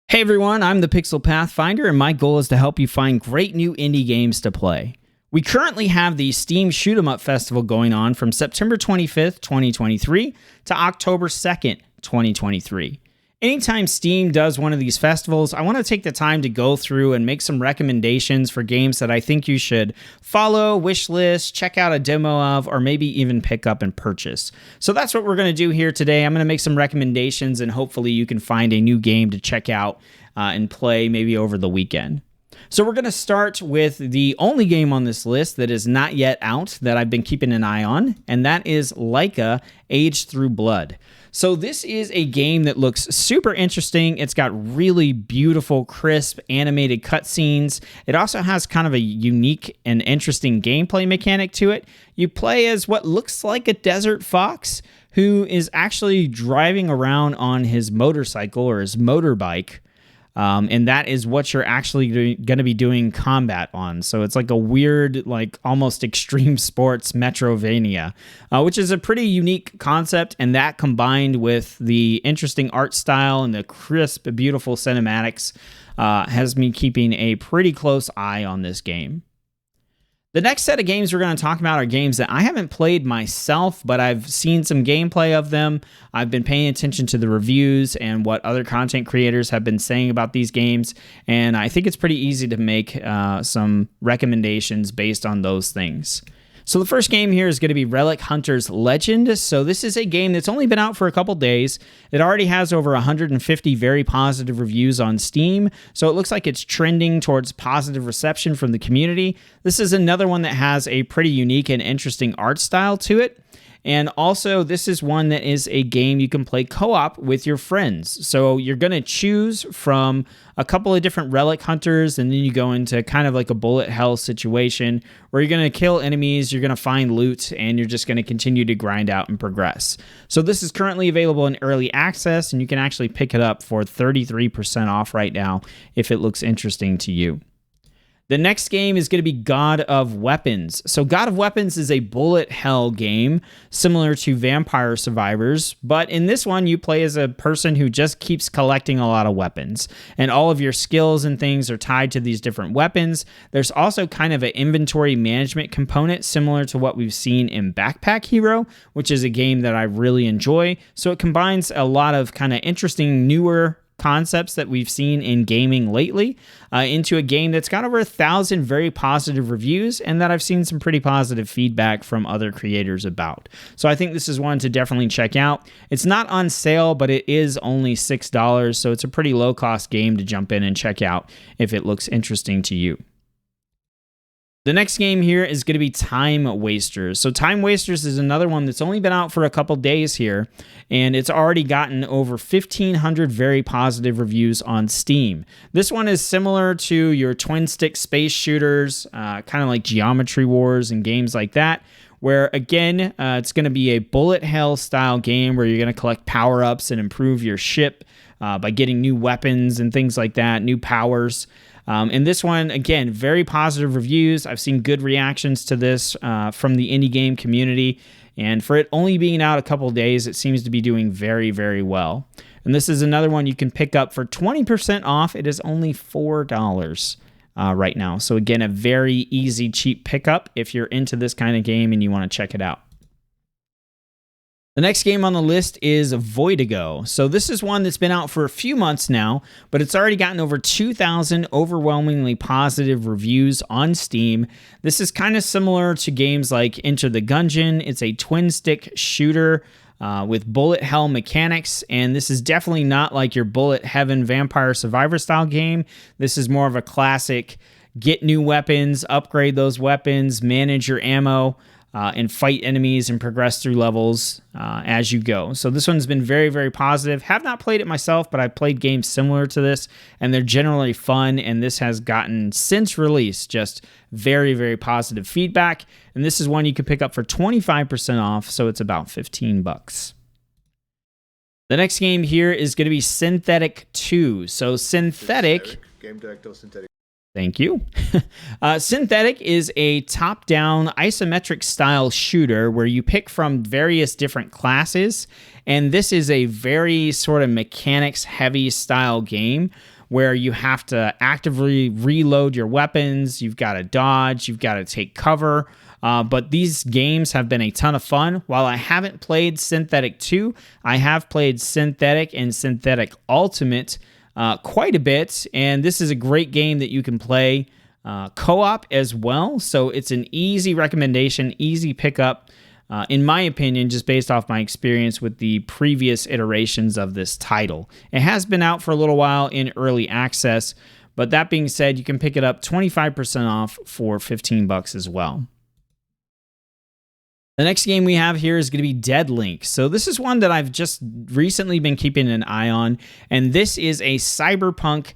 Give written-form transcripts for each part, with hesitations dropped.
Hey everyone, I'm the Pixel Pathfinder, and my goal is to help you find great new indie games to play. We currently have the Steam Shmup Festival going on from September 25th, 2023 to October 2nd, 2023. Anytime Steam does one of these festivals, I want to take the time to go through and make some recommendations for games that I think you should follow, wishlist, check out a demo of, or maybe even pick up and purchase. So that's what we're going to do here today. I'm going to make some recommendations, and hopefully you can find a new game to check out and play maybe over the weekend. So we're going to start with the only game on this list that is not yet out that I've been keeping an eye on, and that is Leica Age Through Blood. So this is a game that looks super interesting. It's got really beautiful, crisp, animated cutscenes. It also has kind of a unique and interesting gameplay mechanic to it. You play as what looks like a desert fox who is actually driving around on his motorcycle or his motorbike. And that is what you're actually going to be doing combat on. So it's like a weird, like almost extreme sports Metrovania, which is a pretty unique concept. And that combined with the interesting art style and the crisp, beautiful cinematics has me keeping a pretty close eye on this game. The next set of games we're going to talk about are games that I haven't played myself, but I've seen some gameplay of them. I've been paying attention to the reviews and what other content creators have been saying about these games, and I think it's pretty easy to make some recommendations based on those things. So the first game here is going to be Relic Hunter's Legend. So this is a game that's only been out for a couple days. It already has over 150 very positive reviews on Steam, so it looks like it's trending towards positive reception from the community. This is another one that has a pretty unique and interesting art style to it. And also, this is one that is a game you can play co-op with your friends. So you're going to choose from a couple of different relic hunters, and then you go into kind of like a bullet hell situation where you're going to kill enemies, you're going to find loot, and you're just going to continue to grind out and progress. So this is currently available in early access, and you can actually pick it up for 33% off right now if it looks interesting to you. The next game is going to be God of Weapons. So God of Weapons is a bullet hell game similar to Vampire Survivors, but in this one you play as a person who just keeps collecting a lot of weapons, and all of your skills and things are tied to these different weapons. There's also kind of an inventory management component similar to what we've seen in Backpack Hero, which is a game that I really enjoy. So it combines a lot of kind of interesting newer concepts that we've seen in gaming lately into a game that's got over 1,000 very positive reviews and that I've seen some pretty positive feedback from other creators about. So I think this is one to definitely check out. It's not on sale, but it is only $6, so it's a pretty low-cost game to jump in and check out if it looks interesting to you. The next game here is going to be Time Wasters. So Time Wasters is another one that's only been out for a couple days here, and it's already gotten over 1,500 very positive reviews on Steam. This one is similar to your twin-stick space shooters, kind of like Geometry Wars and games like that, where, again, it's going to be a bullet hell style game where you're going to collect power-ups and improve your ship by getting new weapons and things like that, new powers. And this one, again, very positive reviews. I've seen good reactions to this from the indie game community. And for it only being out a couple days, it seems to be doing very, very well. And this is another one you can pick up for 20% off. It is only $4 right now. So again, a very easy, cheap pickup if you're into this kind of game and you want to check it out. The next game on the list is Voidigo. So this is one that's been out for a few months now, but it's already gotten over 2,000 overwhelmingly positive reviews on Steam. This is kind of similar to games like Enter the Gungeon. It's a twin-stick shooter with bullet hell mechanics, and this is definitely not like your bullet heaven Vampire Survivor style game. This is more of a classic get new weapons, upgrade those weapons, manage your ammo, and fight enemies and progress through levels as you go. So this one's been very, very positive. Have not played it myself, but I've played games similar to this, and they're generally fun, and this has gotten, since release, just very, very positive feedback. And this is one you can pick up for 25% off, so it's about $15. The next game here is going to be Synthetic 2. So Synthetic... Game Director Synthetic. Thank you. Synthetic is a top-down isometric style shooter where you pick from various different classes, and this is a very sort of mechanics-heavy style game where you have to actively reload your weapons. You've got to dodge. You've got to take cover. But these games have been a ton of fun. While I haven't played Synthetic 2, I have played Synthetic and Synthetic Ultimate quite a bit. And this is a great game that you can play co-op as well. So it's an easy recommendation, easy pickup, in my opinion, just based off my experience with the previous iterations of this title. It has been out for a little while in early access, but that being said, you can pick it up 25% off for $15 as well. The next game we have here is going to be Deadlink. So this is one that I've just recently been keeping an eye on, and this is a cyberpunk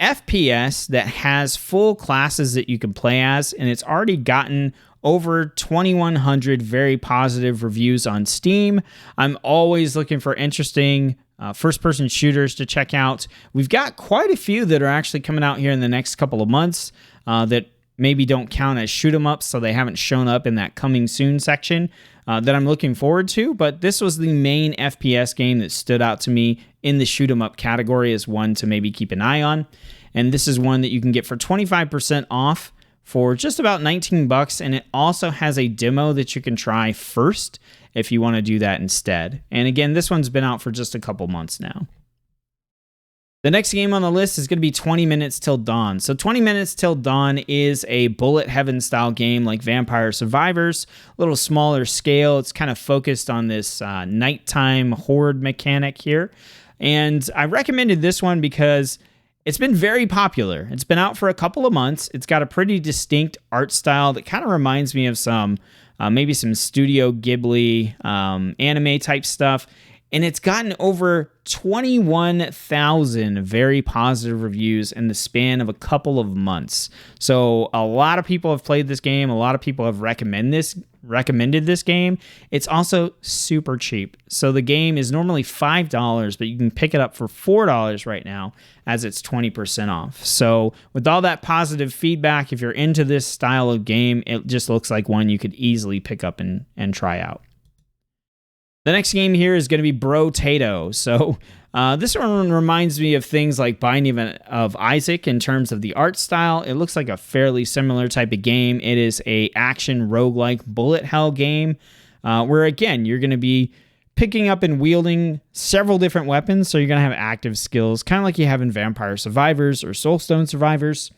FPS that has full classes that you can play as, and it's already gotten over 2,100 very positive reviews on Steam. I'm always looking for interesting first-person shooters to check out. We've got quite a few that are actually coming out here in the next couple of months that maybe don't count as shoot 'em ups, so they haven't shown up in that coming soon section that I'm looking forward to. But this was the main FPS game that stood out to me in the shoot 'em up category as one to maybe keep an eye on. And this is one that you can get for 25% off for just about $19, and it also has a demo that you can try first if you want to do that instead. And again, this one's been out for just a couple months now. The next game on the list is going to be 20 Minutes Till Dawn. So 20 Minutes Till Dawn is a bullet heaven style game like Vampire Survivors, a little smaller scale. It's kind of focused on this nighttime horde mechanic here. And I recommended this one because it's been very popular. It's been out for a couple of months. It's got a pretty distinct art style that kind of reminds me of some, maybe some Studio Ghibli anime type stuff. And it's gotten over 21,000 very positive reviews in the span of a couple of months. So a lot of people have played this game. A lot of people have recommended this game. It's also super cheap. So the game is normally $5, but you can pick it up for $4 right now as it's 20% off. So with all that positive feedback, if you're into this style of game, it just looks like one you could easily pick up and try out. The next game here is going to be Bro Tato. So this one reminds me of things like Binding of Isaac in terms of the art style. It looks like a fairly similar type of game. It is a action roguelike bullet hell game where, again, you're going to be picking up and wielding several different weapons. So you're going to have active skills, kind of like you have in Vampire Survivors or Soulstone Survivors.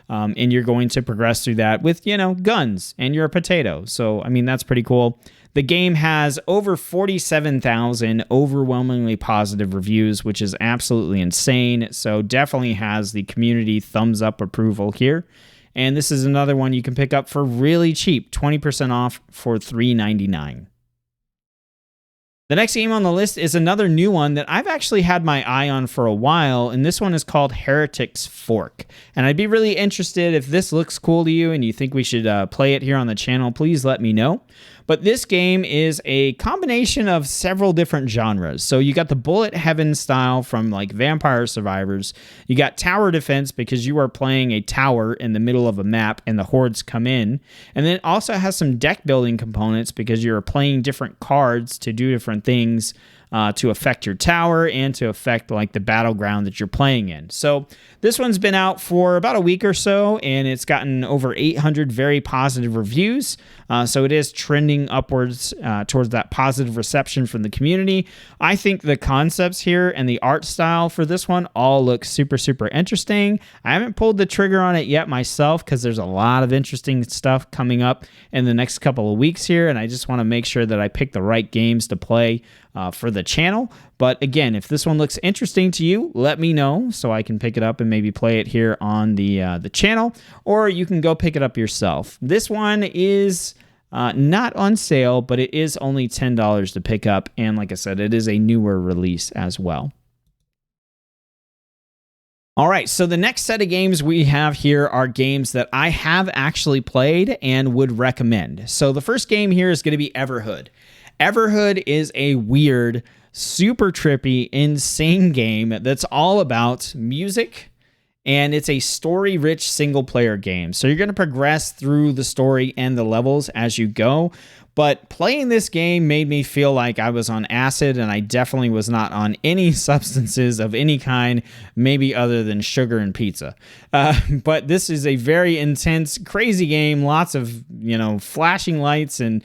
And you're going to progress through that with, guns, and you're a potato. So, I mean, that's pretty cool. The game has over 47,000 overwhelmingly positive reviews, which is absolutely insane. So definitely has the community thumbs up approval here. And this is another one you can pick up for really cheap, 20% off for $3.99. The next game on the list is another new one that I've actually had my eye on for a while, and this one is called Heretics Fork. And I'd be really interested if this looks cool to you and you think we should play it here on the channel, please let me know. But this game is a combination of several different genres. So you got the bullet heaven style from like Vampire Survivors. You got tower defense because you are playing a tower in the middle of a map and the hordes come in. And then it also has some deck building components because you're playing different cards to do different things to affect your tower and to affect like the battleground that you're playing in. So this one's been out for about a week or so, and it's gotten over 800 very positive reviews. So it is trending upwards towards that positive reception from the community. I think the concepts here and the art style for this one all look super, super interesting. I haven't pulled the trigger on it yet myself because there's a lot of interesting stuff coming up in the next couple of weeks here, and I just want to make sure that I pick the right games to play for the channel. But again, if this one looks interesting to you, let me know so I can pick it up and maybe play it here on the channel, or you can go pick it up yourself. This one is not on sale, but it is only $10 to pick up, and like I said, it is a newer release as well. All right, so the next set of games we have here are games that I have actually played and would recommend. So the first game here is going to be Everhood. Everhood is a weird, super trippy, insane game that's all about music, and it's a story-rich single-player game. So you're going to progress through the story and the levels as you go, But playing this game made me feel like I was on acid, and I definitely was not on any substances of any kind, maybe other than sugar and pizza. But this is a very intense, crazy game. Lots of, flashing lights, and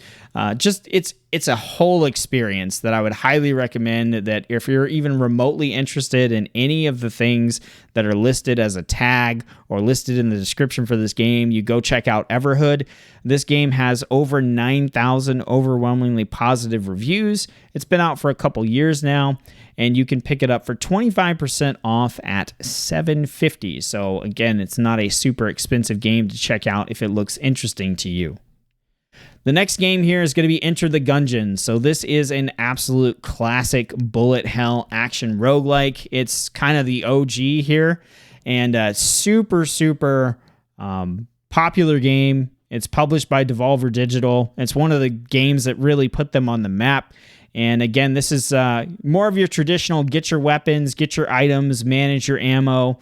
just it's a whole experience that I would highly recommend. That if you're even remotely interested in any of the things that are listed as a tag or listed in the description for this game, you go check out Everhood. This game has over 9,000 overwhelmingly positive reviews. It's been out for a couple years now, and you can pick it up for 25% off at $7.50. So again, it's not a super expensive game to check out if it looks interesting to you. The next game here is going to be Enter the Gungeon. So this is an absolute classic bullet hell action roguelike. It's kind of the OG here, and super popular game. It's published by Devolver Digital. It's one of the games that really put them on the map. And again, this is more of your traditional get your weapons, get your items, manage your ammo,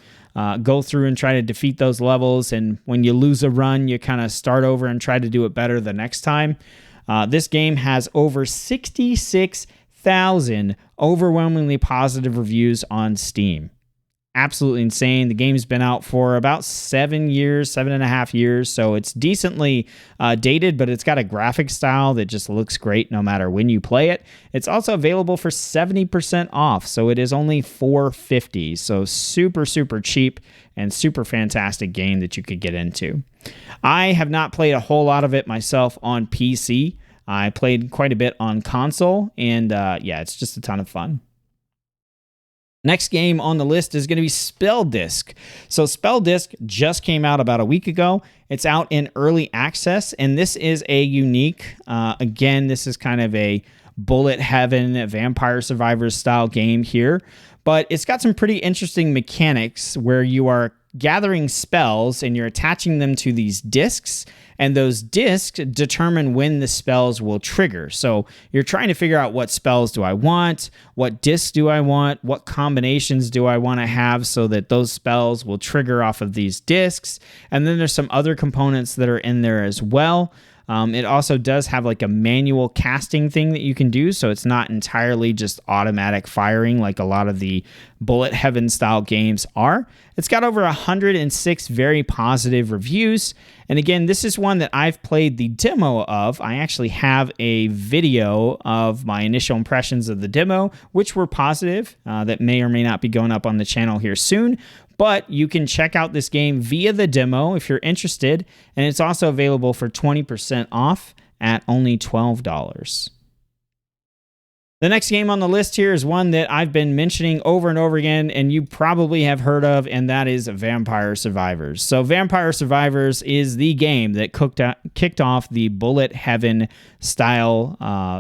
go through and try to defeat those levels. And when you lose a run, you kind of start over and try to do it better the next time. This game has over 66,000 overwhelmingly positive reviews on Steam. Absolutely insane. The game's been out for about 7.5 years, so it's decently dated, but it's got a graphic style that just looks great no matter when you play it. It's also available for 70% off, so it is only $4.50, so super cheap and super fantastic game that you could get into. I have not played a whole lot of it myself on PC. I played quite a bit on console, and it's just a ton of fun. Next game on the list is going to be Spell Disc. So Spell Disc just came out about a week ago. It's out in early access, and this is a unique, again, this is kind of a bullet heaven, Vampire Survivors style game here, but it's got some pretty interesting mechanics where you are gathering spells and you're attaching them to these discs, and those discs determine when the spells will trigger. So you're trying to figure out what spells do I want, what discs do I want, what combinations do I want to have so that those spells will trigger off of these discs. And then there's some other components that are in there as well. It also does have like a manual casting thing that you can do, so it's not entirely just automatic firing like a lot of the bullet heaven style games are. It's got over 106 very positive reviews, and again, this is one that I've played the demo of. I actually have a video of my initial impressions of the demo, which were positive, that may or may not be going up on the channel here soon. But you can check out this game via the demo if you're interested, and it's also available for 20% off at only $12. The next game on the list here is one that I've been mentioning over and over again, and you probably have heard of, and that is Vampire Survivors. So Vampire Survivors is the game that kicked off the bullet heaven style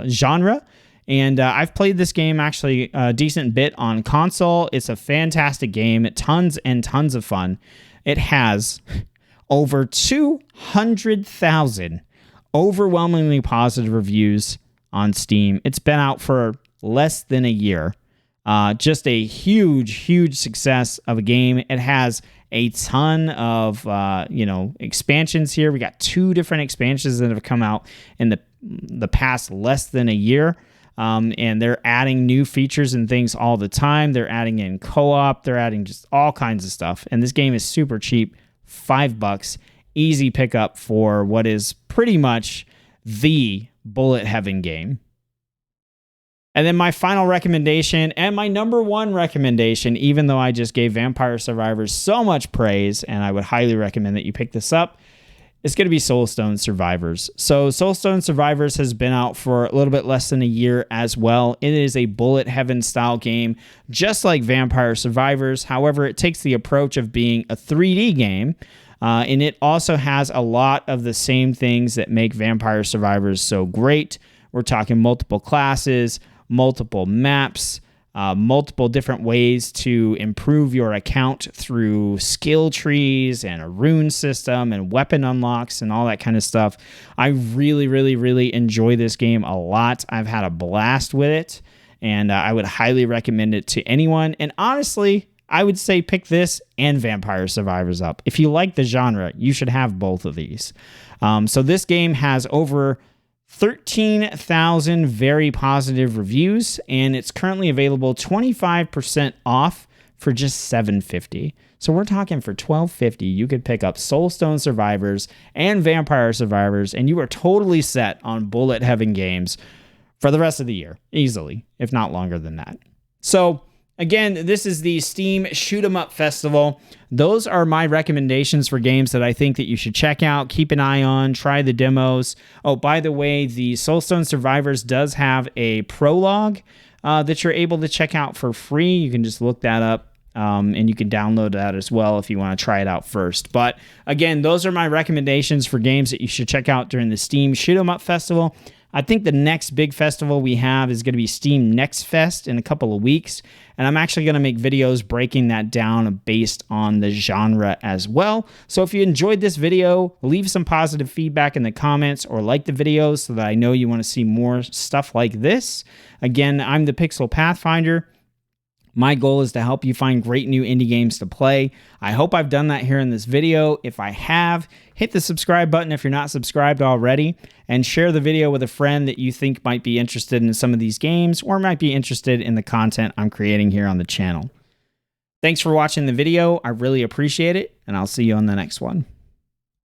genre. And I've played this game actually a decent bit on console. It's a fantastic game, tons and tons of fun. It has over 200,000 overwhelmingly positive reviews on Steam. It's been out for less than a year. Just a huge success of a game. It has a ton of expansions here. We got 2 different expansions that have come out in the past less than a year. And they're adding new features and things all the time. They're adding in co-op. They're adding just all kinds of stuff. And this game is super cheap, $5. Easy pickup for what is pretty much the bullet heaven game. And then my final recommendation, and my number one recommendation, even though I just gave Vampire Survivors so much praise, and I would highly recommend that you pick this up, it's going to be Soulstone Survivors. So Soulstone Survivors has been out for a little bit less than a year as well. It is a bullet heaven style game, just like Vampire Survivors. However, it takes the approach of being a 3D game, and it also has a lot of the same things that make Vampire Survivors so great. We're talking multiple classes, multiple maps, multiple different ways to improve your account through skill trees and a rune system and weapon unlocks and all that kind of stuff. I really enjoy this game a lot. I've had a blast with it, and I would highly recommend it to anyone. And honestly, I would say pick this and Vampire Survivors up. If you like the genre, you should have both of these. So this game has over 13,000 very positive reviews, and it's currently available 25% off for just $7.50. So we're talking for $12.50, you could pick up Soulstone Survivors and Vampire Survivors, and you are totally set on bullet heaven games for the rest of the year, easily, if not longer than that. So again, this is the Steam Shmup Festival. Those are my recommendations for games that I think that you should check out, keep an eye on, try the demos. Oh, by the way, the Soulstone Survivors does have a prologue that you're able to check out for free. You can just look that up, and you can download that as well if you want to try it out first. But again, those are my recommendations for games that you should check out during the Steam Shmup Festival. I think the next big festival we have is going to be Steam Next Fest in a couple of weeks, and I'm actually going to make videos breaking that down based on the genre as well. So if you enjoyed this video, leave some positive feedback in the comments or like the video so that I know you want to see more stuff like this. Again, I'm the Pixel Pathfinder. My goal is to help you find great new indie games to play. I hope I've done that here in this video. If I have, hit the subscribe button if you're not subscribed already, and share the video with a friend that you think might be interested in some of these games or might be interested in the content I'm creating here on the channel. Thanks for watching the video. I really appreciate it, and I'll see you on the next one.